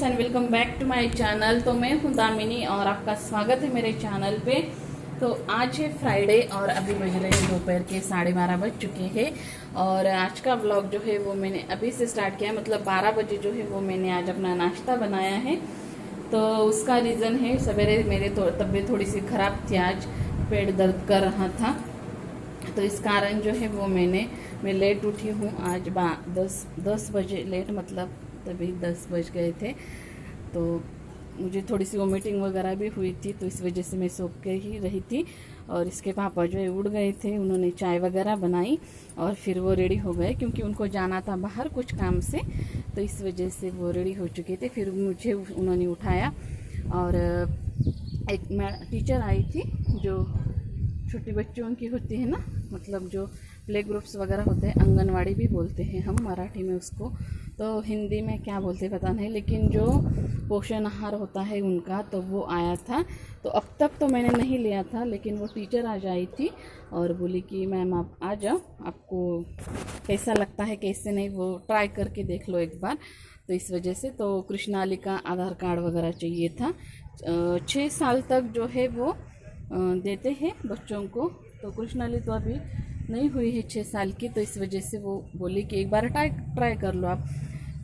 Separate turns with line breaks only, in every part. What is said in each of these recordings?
And welcome back to my channel. तो मैं हूं दामिनी और आपका स्वागत है मेरे चैनल पे। तो आज है फ्राइडे और अभी बज रहे हैं दोपहर के 12:30 बज चुके हैं। और आज का व्लॉग जो है वो मैंने अभी से स्टार्ट किया है, मतलब 12 बजे जो है वो मैंने आज अपना नाश्ता बनाया है। तो उसका रीज़न है सवेरे मेरे तबीयत थोड़ी सी ख़राब थी, आज पेट दर्द कर रहा था, तो इस कारण जो है वो मैं लेट उठी हूँ आज 10 बजे लेट, मतलब तभी 10 बज गए थे। तो मुझे थोड़ी सी वोमिटिंग वगैरह भी हुई थी, तो इस वजह से मैं सो के ही रही थी। और इसके पापा जो है उड़ गए थे, उन्होंने चाय वगैरह बनाई और फिर वो रेडी हो गए क्योंकि उनको जाना था बाहर कुछ काम से, तो इस वजह से वो रेडी हो चुके थे। फिर मुझे उन्होंने उठाया और एक टीचर आई थी जो छोटे बच्चों की होती है ना, मतलब जो प्ले ग्रुप्स वगैरह होते हैं, आंगनवाड़ी भी बोलते हैं हम मराठी में उसको, तो हिंदी में क्या बोलते पता नहीं, लेकिन जो पोषण आहार होता है उनका, तो वो आया था। तो अब तक तो मैंने नहीं लिया था, लेकिन वो टीचर आज आई थी और बोली कि मैम आप आ जाओ, आपको कैसा लगता है कैसे नहीं वो ट्राई करके देख लो एक बार। तो इस वजह से तो कृष्णाली का आधार कार्ड वगैरह चाहिए था। 6 साल तक जो है वो देते हैं बच्चों को, तो कृष्णाली तो अभी नहीं हुई है 6 साल की, तो इस वजह से वो बोली कि एक बार ट्राई कर लो आप।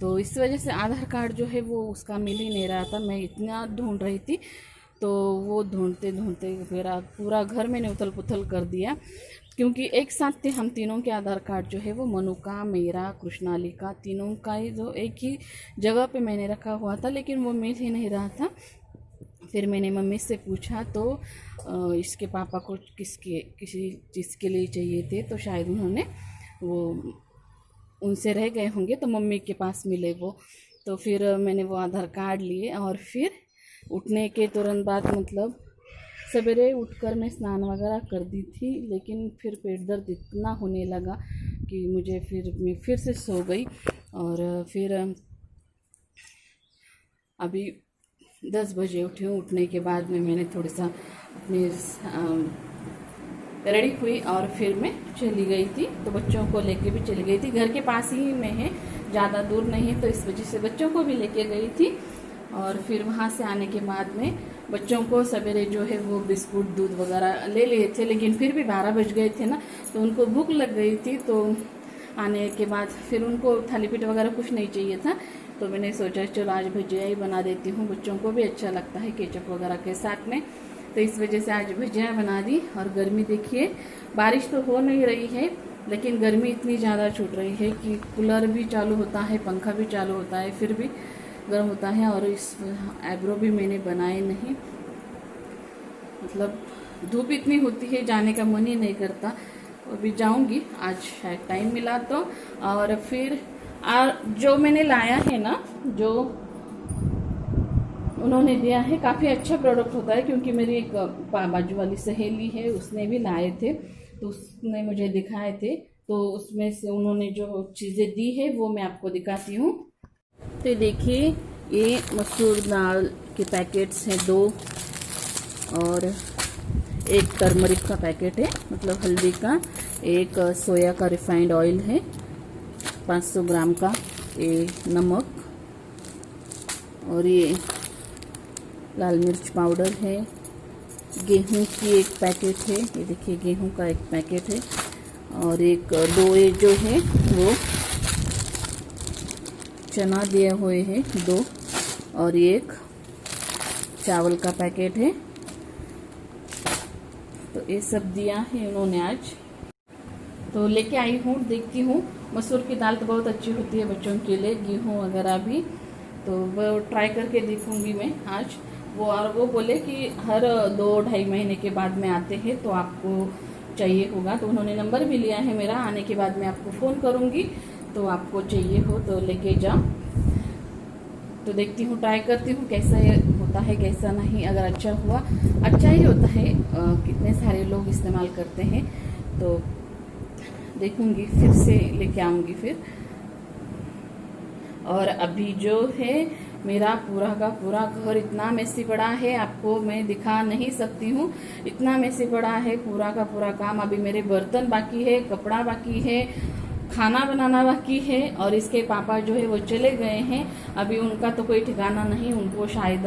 तो इस वजह से आधार कार्ड जो है वो उसका मिल ही नहीं रहा था, मैं इतना ढूंढ रही थी। तो वो ढूंढते ढूंढते मेरा पूरा घर मैंने उथल पुथल कर दिया, क्योंकि एक साथ थे हम तीनों के आधार कार्ड जो है वो, मनु का, मेरा, कृष्णाली का, तीनों का ही जो एक ही जगह पे मैंने रखा हुआ था, लेकिन वो मिल ही नहीं रहा था। फिर मैंने मम्मी से पूछा तो इसके पापा को किसी चीज़ के लिए चाहिए थे, तो शायद उन्होंने वो उनसे रह गए होंगे, तो मम्मी के पास मिले वो। तो फिर मैंने वो आधार कार्ड लिए और फिर उठने के तुरंत बाद, मतलब सवेरे उठकर मैं स्नान वगैरह कर दी थी, लेकिन फिर पेट दर्द इतना होने लगा कि मैं फिर से सो गई। और फिर अभी 10 बजे उठी हूँ। उठने के बाद में मैंने थोड़ा सा अपनी रेडी हुई और फिर मैं चली गई थी, तो बच्चों को लेके भी चली गई थी। घर के पास ही में है, ज़्यादा दूर नहीं है, तो इस वजह से बच्चों को भी लेके गई थी। और फिर वहाँ से आने के बाद में बच्चों को सवेरे जो है वो बिस्कुट दूध वगैरह ले लिए थे, लेकिन फिर भी 12 बज गए थे ना, तो उनको भूख लग गई थी। तो आने के बाद फिर उनको थाली पीठ वगैरह कुछ नहीं चाहिए था, तो मैंने सोचा चलो आज भजिया ही बना देती हूँ, बच्चों को भी अच्छा लगता है केचप वगैरह के साथ में। तो इस वजह से आज भजिया बना दी। और गर्मी देखिए, बारिश तो हो नहीं रही है, लेकिन गर्मी इतनी ज़्यादा छूट रही है कि कूलर भी चालू होता है, पंखा भी चालू होता है, फिर भी गर्म होता है। और इस आईब्रो भी मैंने बनाए नहीं, मतलब धूप इतनी होती है, जाने का मन ही नहीं करता। अभी जाऊंगी, आज शायद टाइम मिला तो। और फिर जो मैंने लाया है ना, जो उन्होंने दिया है, काफ़ी अच्छा प्रोडक्ट होता है, क्योंकि मेरी एक बाजू वाली सहेली है, उसने भी लाए थे, तो उसने मुझे दिखाए थे, तो उसमें से उन्होंने जो चीज़ें दी है वो मैं आपको दिखाती हूँ। तो देखिए, ये मसूर दाल के पैकेट्स हैं 2, और एक टर्मरिक का पैकेट है, मतलब हल्दी का, एक सोया का रिफाइंड ऑयल है 500 ग्राम का, ये नमक, और ये लाल मिर्च पाउडर है, गेहूं की एक पैकेट है, ये देखिए गेहूं का एक पैकेट है, और एक 2 ये जो है वो चना दिए हुए हैं 2, और एक चावल का पैकेट है। तो ये सब दिया है उन्होंने आज, तो लेके आई हूँ, देखती हूँ। मसूर की दाल तो बहुत अच्छी होती है बच्चों के लिए, गेहूँ वगैरह भी, तो वो ट्राई करके देखूँगी मैं आज। और वो बोले कि हर 2-2.5 महीने के बाद में आते हैं, तो आपको चाहिए होगा, तो उन्होंने नंबर भी लिया है मेरा, आने के बाद मैं आपको फ़ोन करूँगी, तो आपको चाहिए हो तो लेके जाओ। तो देखती हूँ, ट्राई करती हूँ कैसा होता है कैसा नहीं। अगर अच्छा हुआ, अच्छा ही होता है, कितने सारे लोग इस्तेमाल करते हैं, तो देखूँगी, फिर से लेके आऊँगी फिर। और अभी जो है मेरा पूरा का पूरा घर इतना मेसी पड़ा है, आपको मैं दिखा नहीं सकती हूँ, इतना मेसी पड़ा है पूरा का पूरा काम। अभी मेरे बर्तन बाकी है, कपड़ा बाकी है, खाना बनाना बाकी है और इसके पापा जो है वो चले गए हैं। अभी उनका तो कोई ठिकाना नहीं, उनको शायद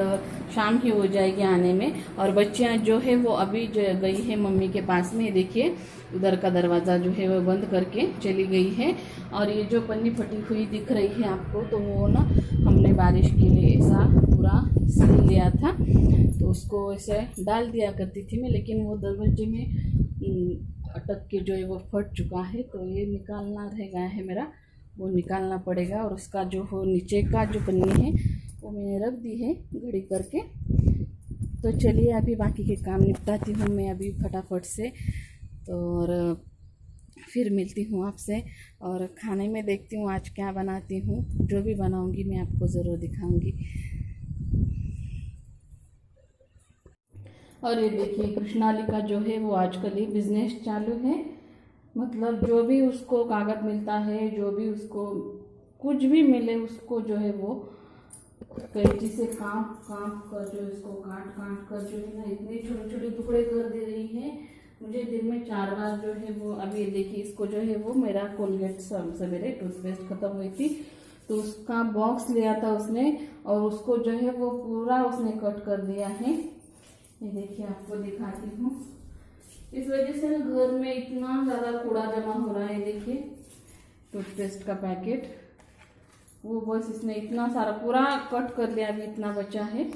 शाम ही हो जाएगी आने में। और बच्चियां जो है वो अभी गई है मम्मी के पास में। देखिए उधर का दरवाज़ा जो है वो बंद करके चली गई है। और ये जो पन्नी फटी हुई दिख रही है आपको, तो वो ना हमने बारिश के लिए ऐसा पूरा सिल लिया था, तो उसको ऐसे डाल दिया करती थी मैं, लेकिन वो दरवाजे में अटक के जो है वो फट चुका है। तो ये निकालना रह गया है मेरा, वो निकालना पड़ेगा। और उसका जो हो नीचे का जो पन्नी है वो मैंने रख दी है घड़ी करके। तो चलिए अभी बाकी के काम निपटाती हूँ मैं अभी फटाफट से, तो और फिर मिलती हूँ आपसे। और खाने में देखती हूँ आज क्या बनाती हूँ, जो भी बनाऊँगी मैं आपको ज़रूर दिखाऊँगी। और ये देखिए कृष्णाली का जो है वो आजकल ही बिजनेस चालू है। मतलब जो भी उसको कागज़ मिलता है, जो भी उसको कुछ भी मिले, उसको जो है वो कैंची से काट कर जो इसको काट कर जो है ना इतने छोटे छोटे टुकड़े कर दे रही है। मुझे दिन में 4 बार जो है वो, अभी देखिए इसको जो है वो मेरा कोलगेट सवेरे टूथपेस्ट ख़त्म हुई थी, तो उसका बॉक्स लिया था उसने, और उसको जो है वो पूरा उसने कट कर दिया है। ये देखिए आपको दिखाती हूँ। इस वजह से ना घर में इतना ज़्यादा कूड़ा जमा हो रहा है। देखिए टूथपेस्ट का पैकेट, वो बस इसने इतना सारा पूरा कट कर लिया, अभी इतना बचा है।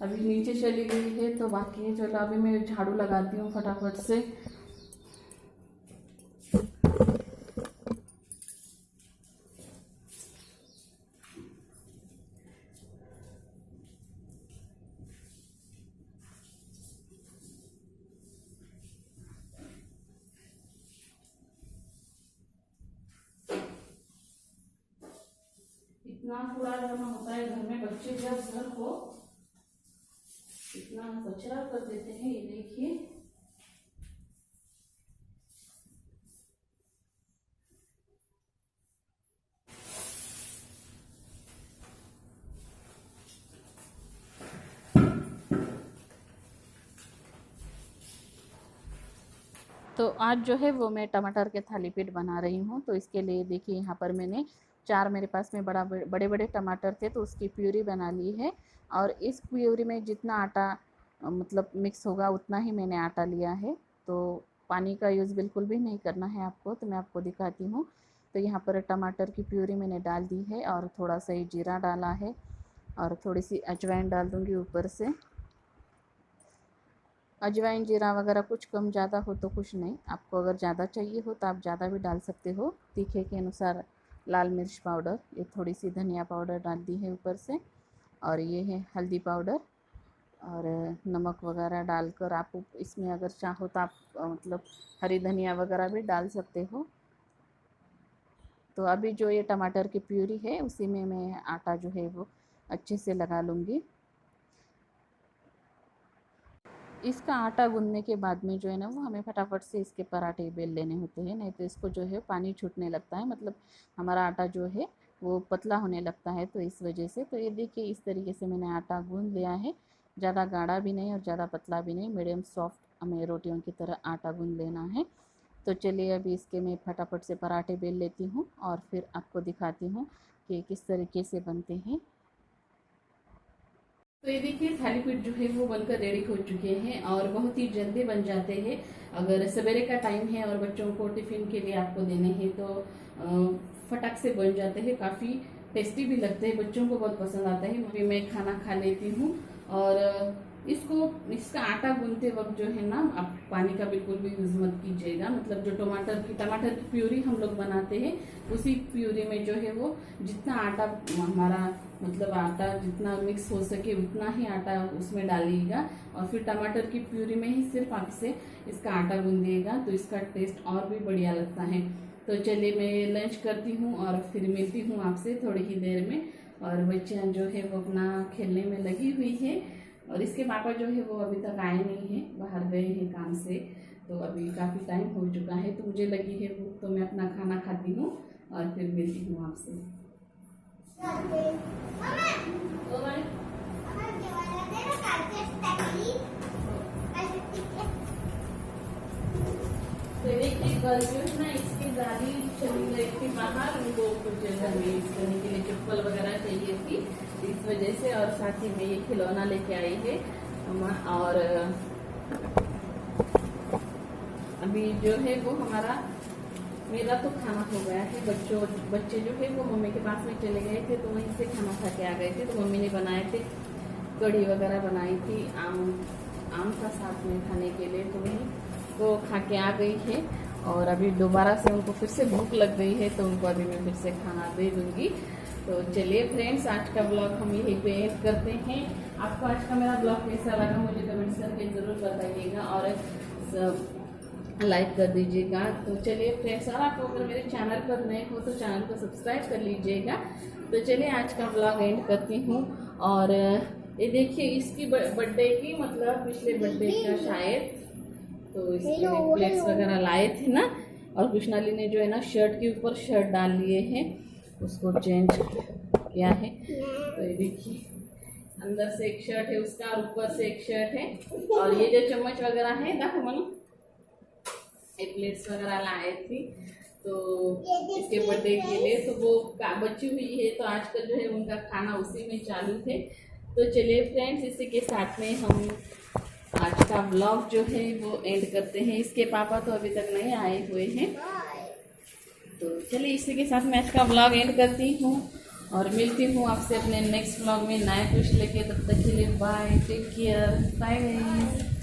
अभी नीचे चली गई है तो बाकी है। चलो अभी मैं झाड़ू लगाती हूँ फटाफट से। इतना कूड़ा जमा होता है घर में, बच्चे जब घर को इतना कचरा कर देते हैं। ये देखिए तो आज जो है वो मैं टमाटर के थाली पीठ बना रही हूँ। तो इसके लिए देखिए यहाँ पर मैंने 4 मेरे पास में बड़े बड़े टमाटर थे, तो उसकी प्यूरी बना ली है। और इस प्यूरी में जितना आटा मतलब मिक्स होगा उतना ही मैंने आटा लिया है। तो पानी का यूज़ बिल्कुल भी नहीं करना है आपको, तो मैं आपको दिखाती हूँ। तो यहाँ पर टमाटर की प्यूरी मैंने डाल दी है, और थोड़ा सा ही जीरा डाला है, और थोड़ी सी अजवाइन डाल दूँगी ऊपर से। अजवाइन जीरा वगैरह कुछ कम ज़्यादा हो तो कुछ नहीं, आपको अगर ज़्यादा चाहिए हो तो आप ज़्यादा भी डाल सकते हो। तीखे के अनुसार लाल मिर्च पाउडर, ये थोड़ी सी धनिया पाउडर डाल दी है ऊपर से, और ये है हल्दी पाउडर, और नमक वगैरह डालकर आप इसमें अगर चाहो तो आप मतलब हरी धनिया वगैरह भी डाल सकते हो। तो अभी जो ये टमाटर की प्यूरी है उसी में मैं आटा जो है वो अच्छे से लगा लूँगी। इसका आटा गूँथने के बाद में जो है ना वो हमें फटाफट से इसके पराठे बेल लेने होते हैं, नहीं तो इसको जो है पानी छूटने लगता है, मतलब हमारा आटा जो है वो पतला होने लगता है। तो इस वजह से तो ये देखिए इस तरीके से मैंने आटा गूँथ लिया है। ज़्यादा गाढ़ा भी नहीं और ज़्यादा पतला भी नहीं, मीडियम सॉफ्ट हमें रोटियों की तरह आटा गूँथ लेना है। तो चलिए अभी इसके मैं फटाफट से पराठे बेल लेती हूँ, और फिर आपको दिखाती हूँ कि किस तरीके से बनते हैं। तो ये देखिए थाली पीठ जो है वो बनकर रेडी हो चुके हैं, और बहुत ही जल्दी बन जाते हैं। अगर सवेरे का टाइम है और बच्चों को टिफ़िन के लिए आपको देने हैं तो फटाक से बन जाते हैं, काफ़ी टेस्टी भी लगते हैं, बच्चों को बहुत पसंद आता है। अभी मैं खाना खा लेती हूँ। और इसका आटा गूंथते वक्त जो है ना आप पानी का बिल्कुल भी यूज़ मत कीजिएगा। मतलब जो टमाटर की प्यूरी हम लोग बनाते हैं उसी प्यूरी में जो है वो जितना आटा हमारा मतलब आटा जितना मिक्स हो सके उतना ही आटा उसमें डालिएगा, और फिर टमाटर की प्यूरी में ही सिर्फ आप इसे इसका आटा गूंदिएगा, तो इसका टेस्ट और भी बढ़िया लगता है। तो चलिए मैं लंच करती हूँ और फिर मिलती हूँ आपसे थोड़ी ही देर में। और बच्चियाँ जो है वो अपना खेलने में लगी हुई है, और इसके पापा जो है वो अभी तक आए नहीं हैं, बाहर गए हैं काम से। तो अभी काफ़ी टाइम हो चुका है, तो मुझे लगी है भूख, तो मैं अपना खाना खाती हूँ और फिर मिलती हूँ आपसे। तो देखिए कल जो है ना इसकी दादी चली गई थी बाहर, उनको कुछ घर में यूज करने के लिए चप्पल वगैरह चाहिए थी, इस वजह से। और साथ ही में ये खिलौना लेके आई है और अभी जो है वो हमारा मेरा तो खाना हो गया है। बच्चे जो है वो मम्मी के पास में चले गए थे, तो वहीं से खाना खा के आ गए थे। तो मम्मी ने बनाए थे कढ़ी वगैरह बनाई थी, आम का साथ में खाने के लिए, तो वहीं वो खा के आ गई है। और अभी दोबारा से उनको फिर से भूख लग गई है, तो उनको अभी मैं फिर से खाना दे दूँगी। तो चलिए फ्रेंड्स, आज का ब्लॉग हम यहीं पे एंड करते हैं। आपको आज का मेरा ब्लॉग कैसा लगा मुझे कमेंट्स करके ज़रूर बताइएगा और लाइक कर दीजिएगा। तो चलिए फ्रेंड्स, और आप अगर मेरे चैनल पर नए हो तो चैनल को सब्सक्राइब कर लीजिएगा। तो चलिए आज का ब्लॉग एंड करती हूँ। और ये देखिए इसकी बर्थडे की, मतलब पिछले बर्थडे का शायद, तो इसके प्लेट्स वगैरह लाए थे ना, और कृष्णाली ने जो है ना शर्ट के ऊपर शर्ट डाल लिए हैं, उसको चेंज किया है। तो ये देखिए अंदर से एक शर्ट है उसका और ऊपर से एक शर्ट है। और ये जो चम्मच वगैरह है देखो मनु, ये प्लेट्स वगैरह लाए थी तो इसके बर्थडे के लिए, तो वो बची हुई है, तो आजकल जो है उनका खाना उसी में चालू है। तो चलिए फ्रेंड्स, इसी के साथ में हम आज का ब्लॉग जो है वो एंड करते हैं। इसके पापा तो अभी तक नहीं आए हुए हैं, तो चलिए इसी के साथ मैं आज का ब्लॉग एंड करती हूँ और मिलती हूँ आपसे अपने नेक्स्ट ब्लॉग में नया कुछ लेके। तब तक के लिए bye, take care, bye guys.